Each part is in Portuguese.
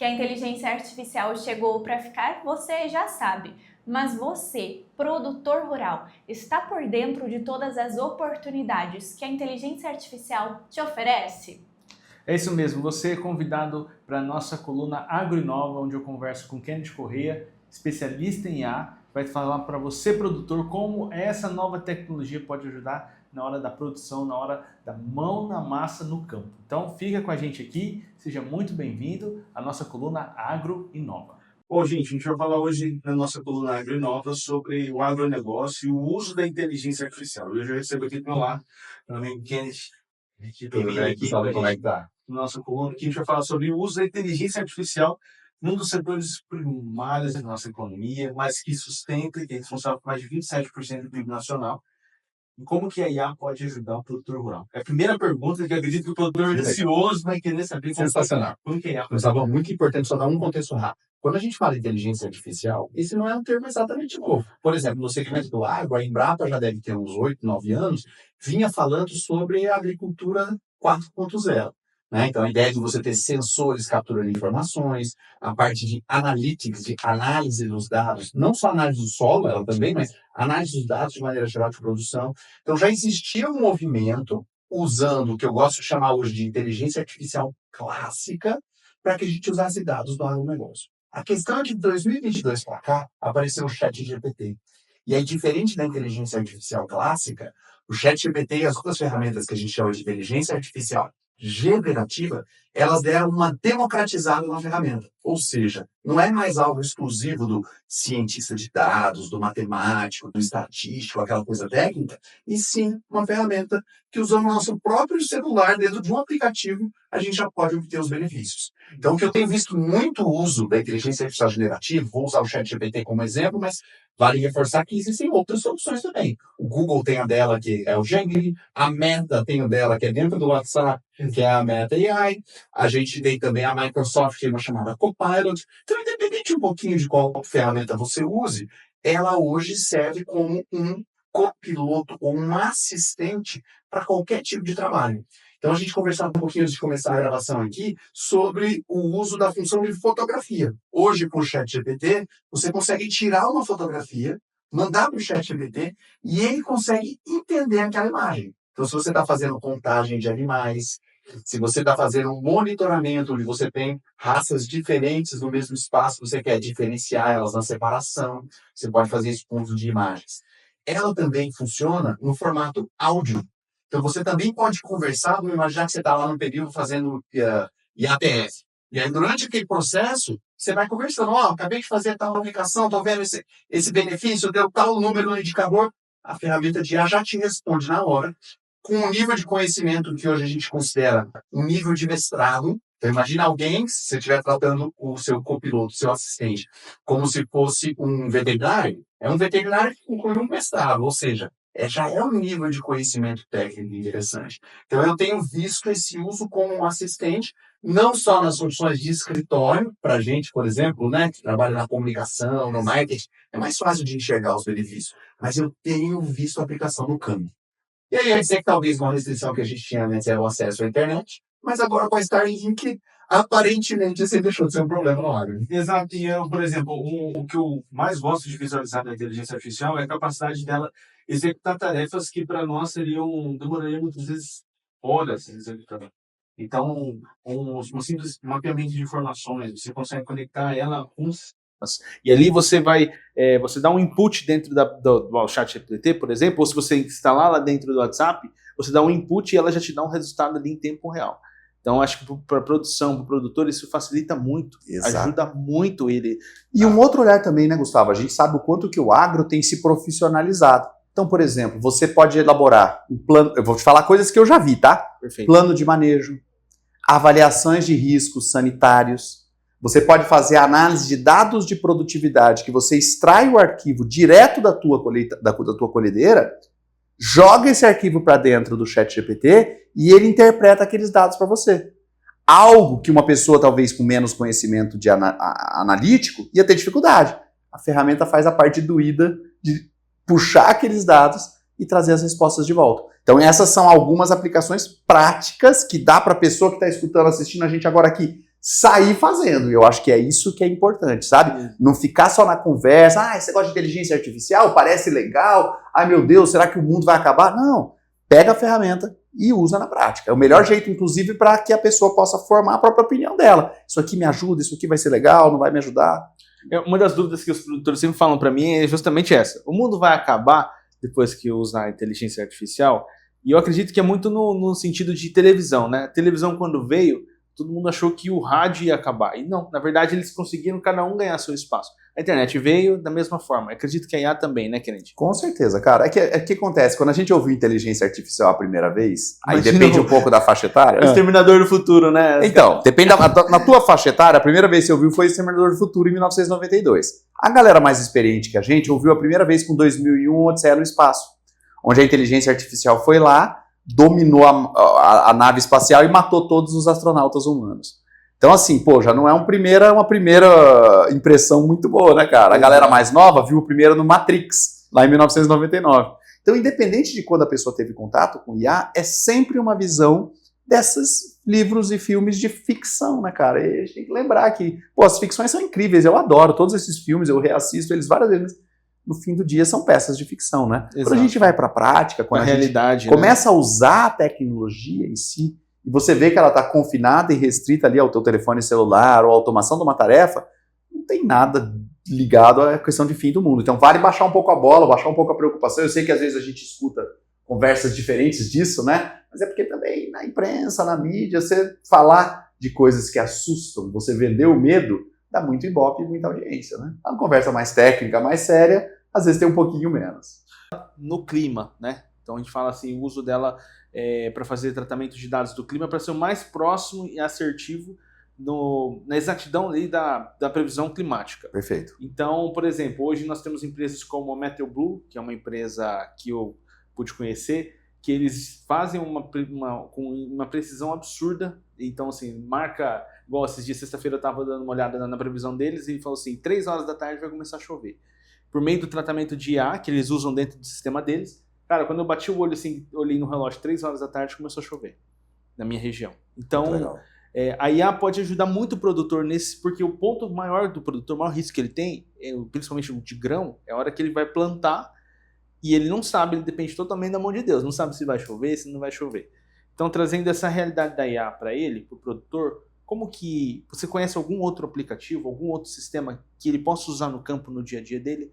Que a inteligência artificial chegou para ficar, você já sabe. Mas você, produtor rural, está por dentro de todas as oportunidades que a inteligência artificial te oferece? É isso mesmo, você é convidado para a nossa coluna AgroInova, onde eu converso com Kennedy Correia, especialista em IA, vai falar para você, produtor, como essa nova tecnologia pode ajudar na hora da produção, na hora da mão na massa no campo. Então fica com a gente aqui, seja muito bem-vindo à nossa coluna AgroInova. Bom, gente, a gente vai falar hoje na nossa coluna AgroInova sobre o agronegócio e o uso da inteligência artificial. Hoje eu recebo aqui do meu lado, meu amigo Kennedy, aqui sabe como é que tá? na nossa coluna, que a gente vai falar sobre o uso da inteligência artificial num dos setores primários da nossa economia, mas que sustenta, que é responsável por mais de 27% do PIB nacional. E como que a IA pode ajudar o produtor rural? É a primeira pergunta que eu acredito que o produtor ansioso vai querer saber. Sensacional. Como que é a IA? Mas estava muito importante só dar um contexto rápido. Quando a gente fala de inteligência artificial, esse não é um termo exatamente novo. Por exemplo, no segmento do agro, a Embrapa já deve ter uns 8, 9 anos, vinha falando sobre a agricultura 4.0. Né? Então, a ideia de você ter sensores capturando informações, a parte de analytics, de análise dos dados, não só análise do solo, ela também, mas análise dos dados de maneira geral de produção. Então, já existia um movimento usando o que eu gosto de chamar hoje de inteligência artificial clássica para que a gente usasse dados do agronegócio. A questão é que de 2022 para cá apareceu o ChatGPT. E aí, diferente da inteligência artificial clássica, o ChatGPT e as outras ferramentas que a gente chama de inteligência artificial generativa, elas deram uma democratizada na ferramenta. Ou seja, não é mais algo exclusivo do cientista de dados, do matemático, do estatístico, aquela coisa técnica, e sim uma ferramenta que, usando o nosso próprio celular, dentro de um aplicativo, a gente já pode obter os benefícios. Então, o que eu tenho visto muito uso da inteligência artificial generativa, vou usar o ChatGPT como exemplo, mas vale reforçar que existem outras soluções também. O Google tem a dela, que é o Gemini, a Meta tem a dela, que é dentro do WhatsApp, que é a Meta AI, a gente tem também a Microsoft, que é uma chamada Copilot. Então, independente um pouquinho de qual ferramenta você use, ela hoje serve como um copiloto ou um assistente para qualquer tipo de trabalho. Então, a gente conversava um pouquinho antes de começar a gravação aqui sobre o uso da função de fotografia. Hoje, com o ChatGPT, você consegue tirar uma fotografia, mandar para o ChatGPT e ele consegue entender aquela imagem. Então, se você está fazendo contagem de animais, se você está fazendo um monitoramento onde você tem raças diferentes no mesmo espaço, você quer diferenciar elas na separação, você pode fazer isso com uso de imagens. Ela também funciona no formato áudio. Então, você também pode conversar, vamos imaginar que você está lá no período fazendo IATF. E aí, durante aquele processo, você vai conversando. Acabei de fazer tal aplicação, estou vendo esse benefício, deu tal número no indicador. A ferramenta de IA já te responde na hora, com um nível de conhecimento que hoje a gente considera um nível de mestrado. Então, imagina alguém, se você estiver tratando o seu copiloto, o seu assistente, como se fosse um veterinário. É um veterinário que conclui um mestrado, ou seja, já é um nível de conhecimento técnico interessante. Então, eu tenho visto esse uso como um assistente, não só nas funções de escritório, para a gente, por exemplo, né, que trabalha na comunicação, no marketing, é mais fácil de enxergar os benefícios, mas eu tenho visto a aplicação no campo. E aí, eu ia dizer que talvez uma restrição que a gente tinha antes era o acesso à internet, mas agora com a Starlink, aparentemente, você deixou de ser um problema no agro. Exato, e eu, por exemplo, o que eu mais gosto de visualizar da inteligência artificial é a capacidade dela executar tarefas que para nós demorariam muitas vezes horas a executar. Então, um simples mapeamento de informações, você consegue conectar ela com... E ali você vai, você dá um input dentro do ChatGPT, por exemplo, ou se você instalar lá dentro do WhatsApp, você dá um input e ela já te dá um resultado ali em tempo real. Então, acho que para a produção, para o produtor, isso facilita muito, ajuda muito ele. E um outro olhar também, né, Gustavo? A gente sabe o quanto que o agro tem se profissionalizado. Então, por exemplo, você pode elaborar um plano, eu vou te falar coisas que eu já vi, tá? Perfeito. Plano de manejo, avaliações de riscos sanitários. Você pode fazer análise de dados de produtividade, que você extrai o arquivo direto da tua colhedeira, joga esse arquivo para dentro do ChatGPT e ele interpreta aqueles dados para você. Algo que uma pessoa talvez com menos conhecimento de analítico ia ter dificuldade. A ferramenta faz a parte doída de puxar aqueles dados e trazer as respostas de volta. Então essas são algumas aplicações práticas que dá para a pessoa que está escutando, assistindo a gente agora aqui, sair fazendo. E eu acho que é isso que é importante, sabe? Não ficar só na conversa, esse negócio de inteligência artificial parece legal, ai meu Deus, será que o mundo vai acabar? Não, pega a ferramenta e usa na prática. É o melhor jeito, inclusive, para que a pessoa possa formar a própria opinião dela. Isso aqui me ajuda, isso aqui vai ser legal, não vai me ajudar. Uma das dúvidas que os produtores sempre falam para mim é justamente essa. O mundo vai acabar depois que usar a inteligência artificial? E eu acredito que é muito no sentido de televisão, né? A televisão, quando veio, todo mundo achou que o rádio ia acabar. E não, na verdade, eles conseguiram cada um ganhar seu espaço. A internet veio da mesma forma. Eu acredito que a IA também, né, Kennedy? Com certeza, cara. É que acontece, quando a gente ouviu inteligência artificial a primeira vez, aí Imagina depende um pouco da faixa etária. O Exterminador do Futuro, né? Então, depende na tua faixa etária, a primeira vez que você ouviu foi Exterminador do Futuro em 1992. A galera mais experiente que a gente ouviu a primeira vez com 2001, Odisseia no Espaço, onde a inteligência artificial foi lá, dominou a nave espacial e matou todos os astronautas humanos. Então, assim, já não é uma primeira impressão muito boa, né, cara? A galera mais nova viu o primeiro no Matrix, lá em 1999. Então, independente de quando a pessoa teve contato com IA, é sempre uma visão desses livros e filmes de ficção, né, cara? E a gente tem que lembrar que, as ficções são incríveis, eu adoro todos esses filmes, eu reassisto eles várias vezes, mas no fim do dia são peças de ficção, né? Exato. Quando a gente vai para a prática, quando a realidade, gente começa a usar a tecnologia em si, e você vê que ela está confinada e restrita ali ao teu telefone celular ou à automação de uma tarefa, não tem nada ligado à questão de fim do mundo. Então vale baixar um pouco a bola, baixar um pouco a preocupação. Eu sei que às vezes a gente escuta conversas diferentes disso, né? Mas é porque também na imprensa, na mídia, você falar de coisas que assustam, você vender o medo, dá muito ibope e muita audiência, né? Uma conversa mais técnica, mais séria, às vezes tem um pouquinho menos. No clima, né? Então a gente fala assim, o uso dela para fazer tratamento de dados do clima para ser o mais próximo e assertivo na exatidão ali da previsão climática. Perfeito. Então, por exemplo, hoje nós temos empresas como a Meteor Blue, que é uma empresa que eu pude conhecer, que eles fazem com uma precisão absurda. Então, assim, marca, igual esses dias, sexta-feira eu estava dando uma olhada na previsão deles e falou assim, 3 horas da tarde vai começar a chover. Por meio do tratamento de IA, que eles usam dentro do sistema deles, cara, quando eu bati o olho assim, olhei no relógio 3 horas da tarde, começou a chover na minha região. Então, a IA pode ajudar muito o produtor porque o ponto maior do produtor, o maior risco que ele tem, principalmente de grão, é a hora que ele vai plantar e ele não sabe, ele depende totalmente da mão de Deus, não sabe se vai chover, se não vai chover. Então, trazendo essa realidade da IA para ele, para o produtor, como que você conhece algum outro aplicativo, algum outro sistema que ele possa usar no campo, no dia a dia dele?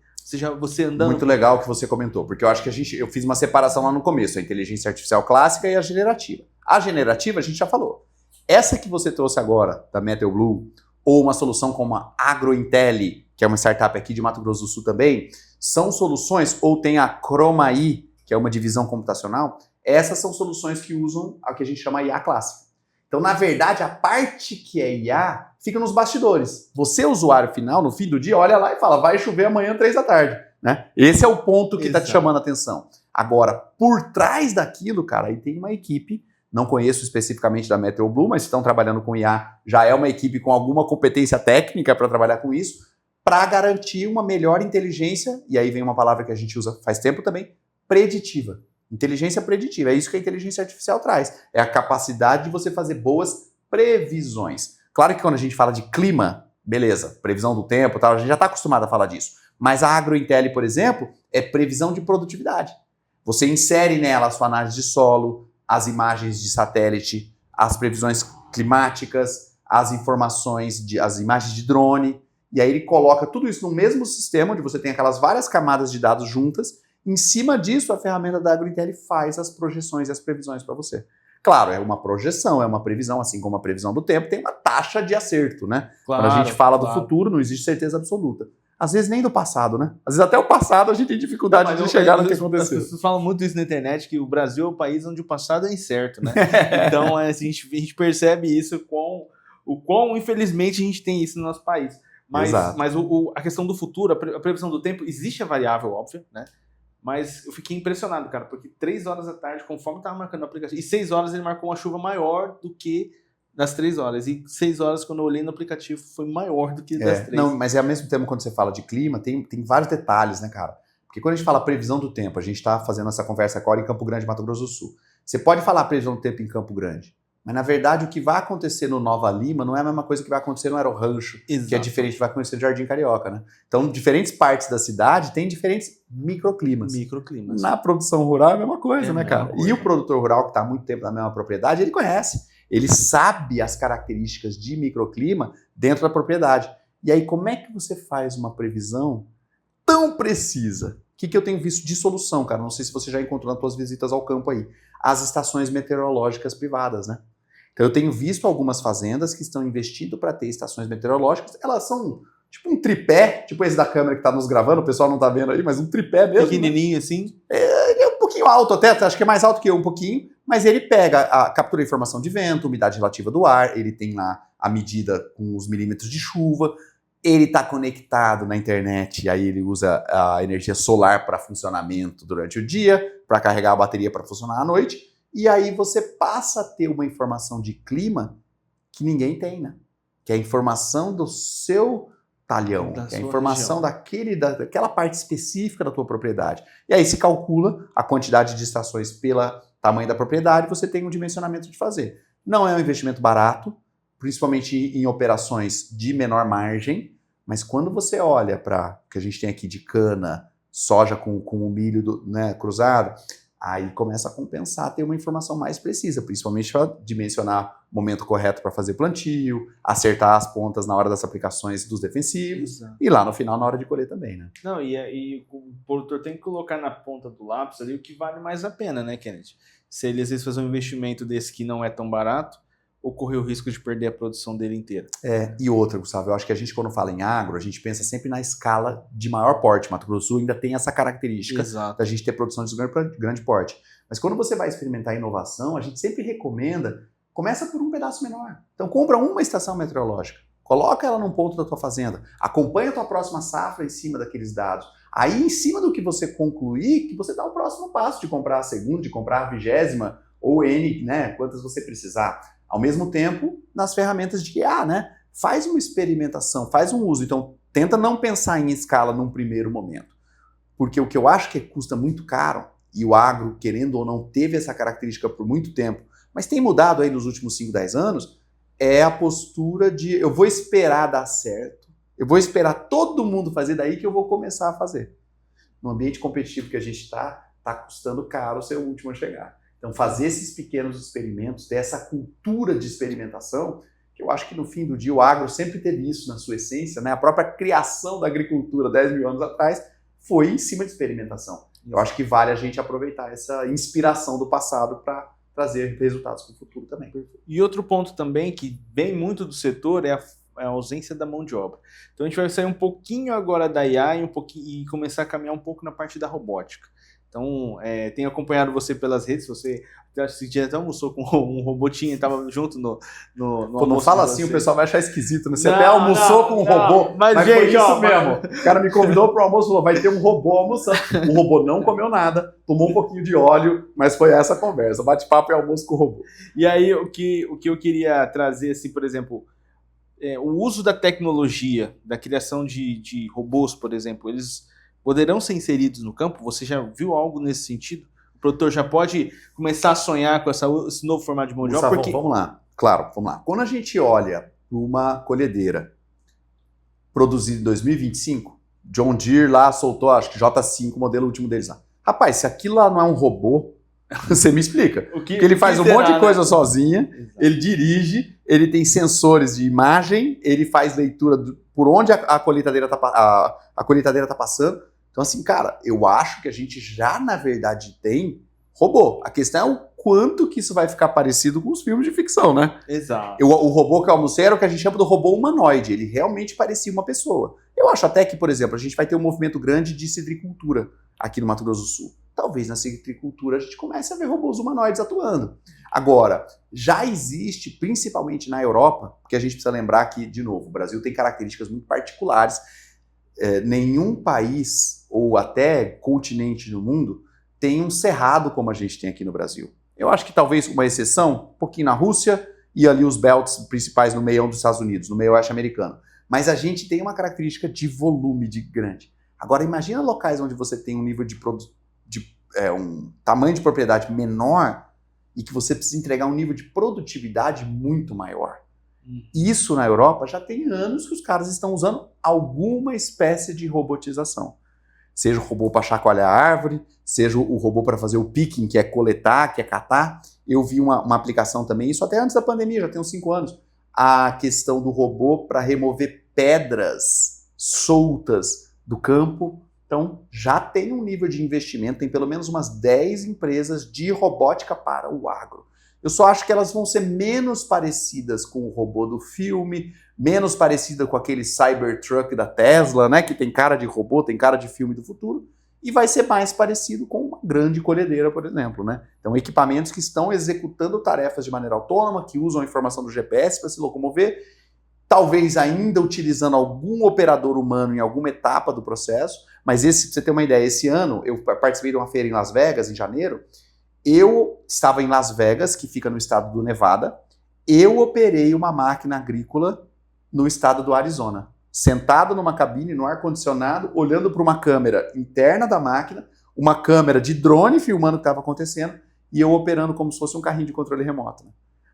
Você andando... Muito legal o que você comentou, porque eu acho que eu fiz uma separação lá no começo, a inteligência artificial clássica e a generativa. A generativa a gente já falou. Essa que você trouxe agora, da Meteor Blue, ou uma solução como a AgroIntel, que é uma startup aqui de Mato Grosso do Sul também, são soluções, ou tem a ChromaI, que é uma divisão computacional, essas são soluções que usam o que a gente chama IA clássica. Então, na verdade, a parte que é IA fica nos bastidores. Você, usuário final, no fim do dia, olha lá e fala, vai chover amanhã 3 da tarde. Né? Esse é o ponto que está te chamando a atenção. Agora, por trás daquilo, cara, aí tem uma equipe, não conheço especificamente da Meteor Blue, mas estão trabalhando com IA, já é uma equipe com alguma competência técnica para trabalhar com isso, para garantir uma melhor inteligência, e aí vem uma palavra que a gente usa faz tempo também, preditiva. Inteligência preditiva, é isso que a inteligência artificial traz. É a capacidade de você fazer boas previsões. Claro que quando a gente fala de clima, beleza, previsão do tempo, tal, a gente já está acostumado a falar disso. Mas a AgroIntel, por exemplo, é previsão de produtividade. Você insere nela a sua análise de solo, as imagens de satélite, as previsões climáticas, as informações, as imagens de drone, e aí ele coloca tudo isso no mesmo sistema, onde você tem aquelas várias camadas de dados juntas. Em cima disso, a ferramenta da AgroIntel faz as projeções e as previsões para você. Claro, é uma projeção, é uma previsão, assim como a previsão do tempo, tem uma taxa de acerto, né? Claro, quando a gente fala do futuro, não existe certeza absoluta. Às vezes nem do passado, né? Às vezes até o passado a gente tem dificuldade de chegar no que aconteceu. As pessoas falam muito isso na internet, que o Brasil é o país onde o passado é incerto, né? Então a gente percebe isso, o quão infelizmente a gente tem isso no nosso país. Mas a questão do futuro, a previsão do tempo, existe a variável, óbvia, né? Mas eu fiquei impressionado, cara, porque 3 horas da tarde, conforme estava marcando o aplicativo, e 6 horas ele marcou uma chuva maior do que das 3 horas. E 6 horas, quando eu olhei no aplicativo, foi maior do que das 3. Não, mas ao mesmo tempo, quando você fala de clima, tem vários detalhes, né, cara? Porque quando a gente fala previsão do tempo, a gente está fazendo essa conversa agora em Campo Grande, Mato Grosso do Sul. Você pode falar previsão do tempo em Campo Grande, Mas, na verdade, o que vai acontecer no Nova Lima não é a mesma coisa que vai acontecer no Aero Rancho, que é Exato. diferente do que vai acontecer no Jardim Carioca, né? Então, diferentes partes da cidade têm diferentes microclimas. Microclimas. Na produção rural é a mesma coisa, É a né, mesma cara? coisa. E o produtor rural que está há muito tempo na mesma propriedade, ele conhece. Ele sabe as características de microclima dentro da propriedade. E aí, como é que você faz uma previsão tão precisa? O que eu tenho visto de solução, cara? Não sei se você já encontrou nas suas visitas ao campo aí. As estações meteorológicas privadas, né? Então, eu tenho visto algumas fazendas que estão investindo para ter estações meteorológicas. Elas são tipo um tripé, tipo esse da câmera que está nos gravando, o pessoal não está vendo aí, mas um tripé mesmo. Pequenininho assim. Ele é um pouquinho alto até, acho que é mais alto que eu um pouquinho, mas ele captura a informação de vento, umidade relativa do ar, ele tem lá a medida com os milímetros de chuva, ele está conectado na internet, e aí ele usa a energia solar para funcionamento durante o dia, para carregar a bateria para funcionar à noite, e aí você passa a ter uma informação de clima que ninguém tem, né? Que é a informação do seu talhão, Da que é a sua informação região. daquela parte específica da tua propriedade. E aí se calcula a quantidade de estações pelo tamanho da propriedade, você tem um dimensionamento de fazer. Não é um investimento barato, principalmente em operações de menor margem, mas quando você olha para o que a gente tem aqui de cana, soja com o milho cruzado, aí começa a compensar ter uma informação mais precisa, principalmente para dimensionar o momento correto para fazer plantio, acertar as pontas na hora das aplicações dos defensivos, Exato. e lá no final na hora de colher também, né? Não, e o produtor tem que colocar na ponta do lápis ali o que vale mais a pena, né, Kenneth? Se ele às vezes fazer um investimento desse que não é tão barato, ou correr o risco de perder a produção dele inteira. E outra, Gustavo, eu acho que a gente quando fala em agro, a gente pensa sempre na escala de maior porte. Mato Grosso do Sul ainda tem essa característica Exato. da gente ter produção de grande porte. Mas quando você vai experimentar inovação, a gente sempre recomenda, começa por um pedaço menor. Então compra uma estação meteorológica, coloca ela num ponto da tua fazenda, acompanha a tua próxima safra em cima daqueles dados. Aí, em cima do que você concluir, que você dá o próximo passo de comprar a segunda, de comprar a 20ª ou N, né, quantas você precisar. Ao mesmo tempo, nas ferramentas de IA, né? Faz uma experimentação, faz um uso. Então, tenta não pensar em escala num primeiro momento. Porque o que eu acho que custa muito caro, e o agro, querendo ou não, teve essa característica por muito tempo, mas tem mudado aí nos últimos 5, 10 anos, é a postura de eu vou esperar dar certo, eu vou esperar todo mundo fazer, daí que eu vou começar a fazer. No ambiente competitivo que a gente está custando caro ser o último a chegar. Então, fazer esses pequenos experimentos, ter essa cultura de experimentação, que eu acho que no fim do dia o agro sempre teve isso na sua essência, né? A própria criação da agricultura 10 mil anos atrás foi em cima de experimentação. Eu acho que vale a gente aproveitar essa inspiração do passado para trazer resultados para o futuro também. E outro ponto também que vem muito do setor é a ausência da mão de obra. Então a gente vai sair um pouquinho agora da IA e começar a caminhar um pouco na parte da robótica. Então, tenho acompanhado você pelas redes, você até almoçou com um robotinho, estava junto no Pô, não fala assim, o pessoal vai achar esquisito, né? Você Não, até almoçou com um robô, mas gente, foi isso mesmo. O cara me convidou para o almoço, falou, vai ter um robô almoçando. O robô não comeu nada, tomou um pouquinho de óleo, mas foi essa a conversa, bate-papo e almoço com o robô. E aí, o que eu queria trazer, assim, por exemplo, o uso da tecnologia, da criação de robôs, por exemplo, eles poderão ser inseridos no campo? Você já viu algo nesse sentido? O produtor já pode começar a sonhar com esse novo formato de mão de obra? Gustavo, vamos lá. Claro, vamos lá. Quando a gente olha para uma colhedeira produzida em 2025, John Deere lá soltou, acho que J5, o modelo último deles lá. Rapaz, se aquilo lá não é um robô, você me explica. Porque ele faz um monte de coisa sozinha, ele dirige, ele tem sensores de imagem, ele faz leitura por onde a colheitadeira está passando. Então, assim, cara, eu acho que a gente já, na verdade, tem robô. A questão é o quanto que isso vai ficar parecido com os filmes de ficção, né? Exato. O robô que eu almocei era o que a gente chama do robô humanoide. Ele realmente parecia uma pessoa. Eu acho até que, por exemplo, a gente vai ter um movimento grande de citricultura aqui no Mato Grosso do Sul. Talvez na citricultura a gente comece a ver robôs humanoides atuando. Agora, já existe, principalmente na Europa, porque a gente precisa lembrar que, de novo, o Brasil tem características muito particulares. Nenhum país, ou até continente no mundo, tem um cerrado como a gente tem aqui no Brasil. Eu acho que talvez uma exceção, um pouquinho na Rússia e ali os belts principais no meião dos Estados Unidos, no meio oeste americano. Mas a gente tem uma característica de volume de grande. Agora, imagina locais onde você tem um nível um tamanho de propriedade menor e que você precisa entregar um nível de produtividade muito maior. Isso na Europa já tem anos que os caras estão usando alguma espécie de robotização. Seja o robô para chacoalhar a árvore, seja o robô para fazer o picking, que é coletar, que é catar. Eu vi uma aplicação também, isso até antes da pandemia, já tem uns 5 anos, a questão do robô para remover pedras soltas do campo. Então, já tem um nível de investimento, tem pelo menos umas 10 empresas de robótica para o agro. Eu só acho que elas vão ser menos parecidas com o robô do filme, menos parecida com aquele Cybertruck da Tesla, né, que tem cara de robô, tem cara de filme do futuro, e vai ser mais parecido com uma grande colhedeira, por exemplo, né? Então, equipamentos que estão executando tarefas de maneira autônoma, que usam a informação do GPS para se locomover, talvez ainda utilizando algum operador humano em alguma etapa do processo, mas pra você ter uma ideia, esse ano eu participei de uma feira em Las Vegas, em janeiro. Eu estava em Las Vegas, que fica no estado do Nevada. Eu operei uma máquina agrícola no estado do Arizona, sentado numa cabine, no ar-condicionado, olhando para uma câmera interna da máquina, uma câmera de drone filmando o que estava acontecendo, e eu operando como se fosse um carrinho de controle remoto. Né?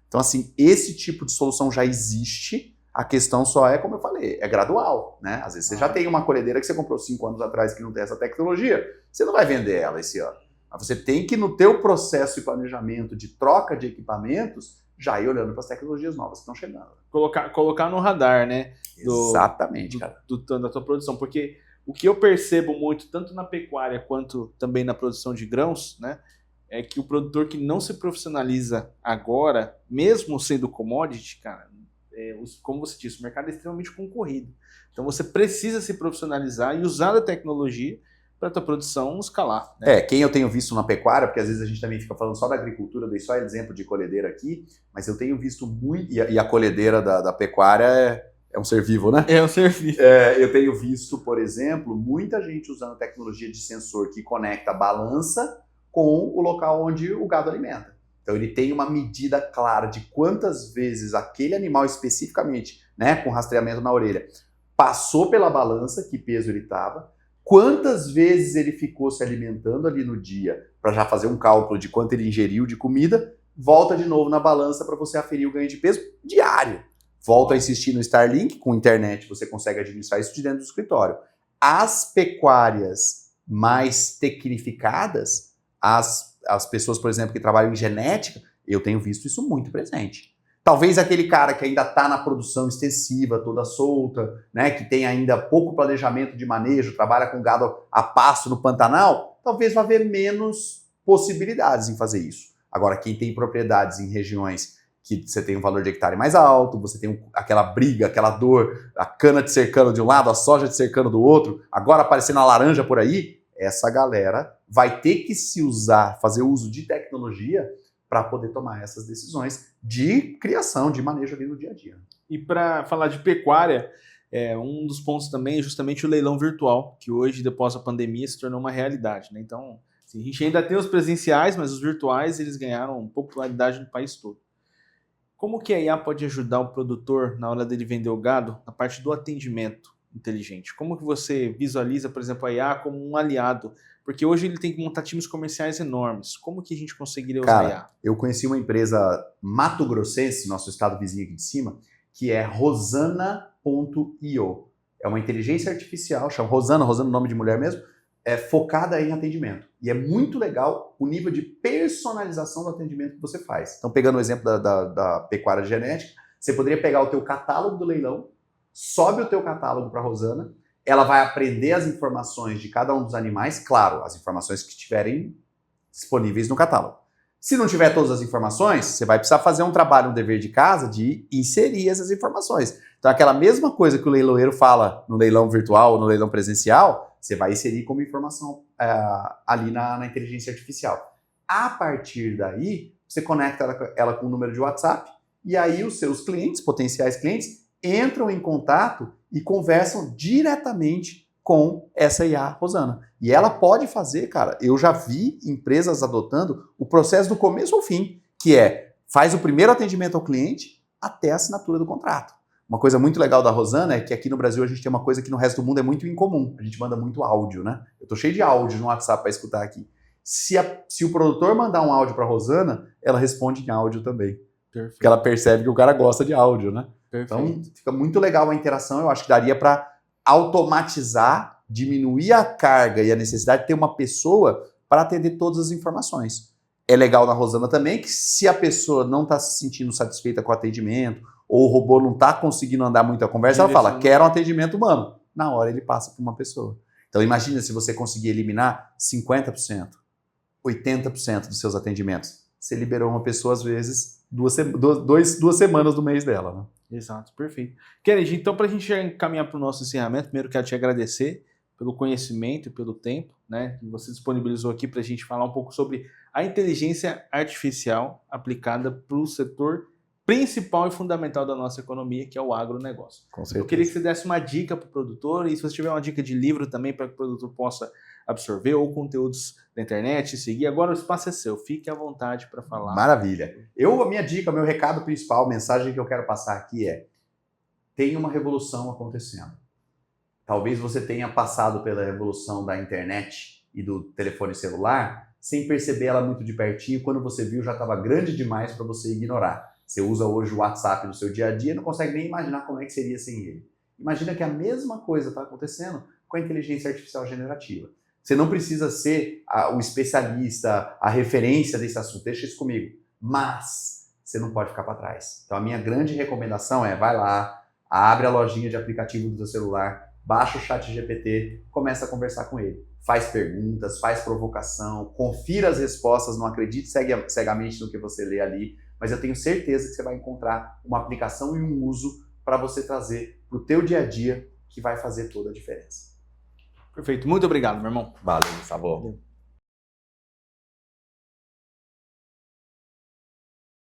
Então, assim, esse tipo de solução já existe. A questão só é, como eu falei, é gradual, né? Às vezes você já tem uma colhedeira que você comprou 5 anos atrás que não tem essa tecnologia, você não vai vender ela esse ano. Mas você tem que, no teu processo de planejamento de troca de equipamentos, já ir olhando para as tecnologias novas que estão chegando. Colocar no radar, né? Exatamente, cara. Da tua produção, porque o que eu percebo muito, tanto na pecuária quanto também na produção de grãos, né? É que o produtor que não se profissionaliza agora, mesmo sendo commodity, cara, como você disse, o mercado é extremamente concorrido. Então você precisa se profissionalizar e usar a tecnologia para a tua produção escalar. Né? Quem eu tenho visto na pecuária, porque às vezes a gente também fica falando só da agricultura, dei só exemplo de colhedeira aqui, mas eu tenho visto muito, e a colhedeira da pecuária é um ser vivo, né? É um ser vivo. Eu tenho visto, por exemplo, muita gente usando tecnologia de sensor que conecta a balança com o local onde o gado alimenta. Então ele tem uma medida clara de quantas vezes aquele animal especificamente, né, com rastreamento na orelha, passou pela balança, que peso ele estava, quantas vezes ele ficou se alimentando ali no dia, para já fazer um cálculo de quanto ele ingeriu de comida, volta de novo na balança para você aferir o ganho de peso diário. Volto a insistir no Starlink, com internet você consegue administrar isso de dentro do escritório. As pecuárias mais tecnificadas, as pessoas, por exemplo, que trabalham em genética, eu tenho visto isso muito presente. Talvez aquele cara que ainda está na produção extensiva, toda solta, né, que tem ainda pouco planejamento de manejo, trabalha com gado a pasto no Pantanal, talvez vá haver menos possibilidades em fazer isso. Agora, quem tem propriedades em regiões que você tem um valor de hectare mais alto, você tem aquela briga, aquela dor, a cana te cercando de um lado, a soja te cercando do outro, agora aparecendo a laranja por aí, essa galera vai ter que fazer uso de tecnologia para poder tomar essas decisões de criação, de manejo ali no dia a dia. E para falar de pecuária, um dos pontos também é justamente o leilão virtual, que hoje, depois da pandemia, se tornou uma realidade. Né? Então, assim, a gente ainda tem os presenciais, mas os virtuais eles ganharam popularidade no país todo. Como que a IA pode ajudar o produtor na hora dele vender o gado na parte do atendimento inteligente? Como que você visualiza, por exemplo, a IA como um aliado? Porque hoje ele tem que montar times comerciais enormes. Como que a gente conseguiria usar a IA? Eu conheci uma empresa mato-grossense, nosso estado vizinho aqui de cima, que é Rosana.io. É uma inteligência artificial, chama Rosana, nome de mulher mesmo, focada em atendimento. E é muito legal o nível de personalização do atendimento que você faz. Então, pegando o exemplo da pecuária genética, você poderia pegar o teu catálogo do leilão, sobe o teu catálogo para a Rosana, ela vai aprender as informações de cada um dos animais, claro, as informações que estiverem disponíveis no catálogo. Se não tiver todas as informações, você vai precisar fazer um trabalho, um dever de casa de inserir essas informações. Então, aquela mesma coisa que o leiloeiro fala no leilão virtual ou no leilão presencial, você vai inserir como informação ali na inteligência artificial. A partir daí, você conecta ela com o número de WhatsApp e aí os seus clientes, potenciais clientes, entram em contato e conversam diretamente com essa IA Rosana. E ela pode fazer, cara, eu já vi empresas adotando o processo do começo ao fim, que faz o primeiro atendimento ao cliente até a assinatura do contrato. Uma coisa muito legal da Rosana é que aqui no Brasil a gente tem uma coisa que no resto do mundo é muito incomum. A gente manda muito áudio, né? Eu tô cheio de áudio no WhatsApp para escutar aqui. Se o produtor mandar um áudio para Rosana, ela responde em áudio também. Perfeito. Porque ela percebe que o cara gosta de áudio, né? Perfeito. Então, fica muito legal a interação. Eu acho que daria para automatizar, diminuir a carga e a necessidade de ter uma pessoa para atender todas as informações. É legal na Rosana também que se a pessoa não está se sentindo satisfeita com o atendimento ou o robô não está conseguindo andar muito a conversa, ela fala, quero um atendimento humano. Na hora ele passa para uma pessoa. Então imagina se você conseguir eliminar 50%, 80% dos seus atendimentos. Você liberou uma pessoa, às vezes, duas semanas do mês dela, né? Exato, perfeito. Kennedy, então para a gente encaminhar para o nosso encerramento, primeiro quero te agradecer pelo conhecimento e pelo tempo, né, que você disponibilizou aqui para a gente falar um pouco sobre a inteligência artificial aplicada para o setor principal e fundamental da nossa economia, que é o agronegócio. Com certeza. Eu queria que você desse uma dica para o produtor, e se você tiver uma dica de livro também para que o produtor possa absorver, ou conteúdos da internet, seguir, agora o espaço é seu, fique à vontade para falar. Maravilha. A minha dica, meu recado principal, a mensagem que eu quero passar aqui é: tem uma revolução acontecendo. Talvez você tenha passado pela revolução da internet e do telefone celular sem perceber ela muito de pertinho. Quando você viu, já estava grande demais para você ignorar. Você usa hoje o WhatsApp no seu dia a dia e não consegue nem imaginar como é que seria sem ele. Imagina que a mesma coisa está acontecendo com a inteligência artificial generativa. Você não precisa ser o especialista, a referência desse assunto, deixa isso comigo. Mas você não pode ficar para trás. Então a minha grande recomendação é, vai lá, abre a lojinha de aplicativo do seu celular, baixa o ChatGPT, começa a conversar com ele. Faz perguntas, faz provocação, confira as respostas, não acredite cegamente no que você lê ali, mas eu tenho certeza que você vai encontrar uma aplicação e um uso para você trazer para o teu dia a dia que vai fazer toda a diferença. Perfeito, muito obrigado, meu irmão. Valeu, Gustavo.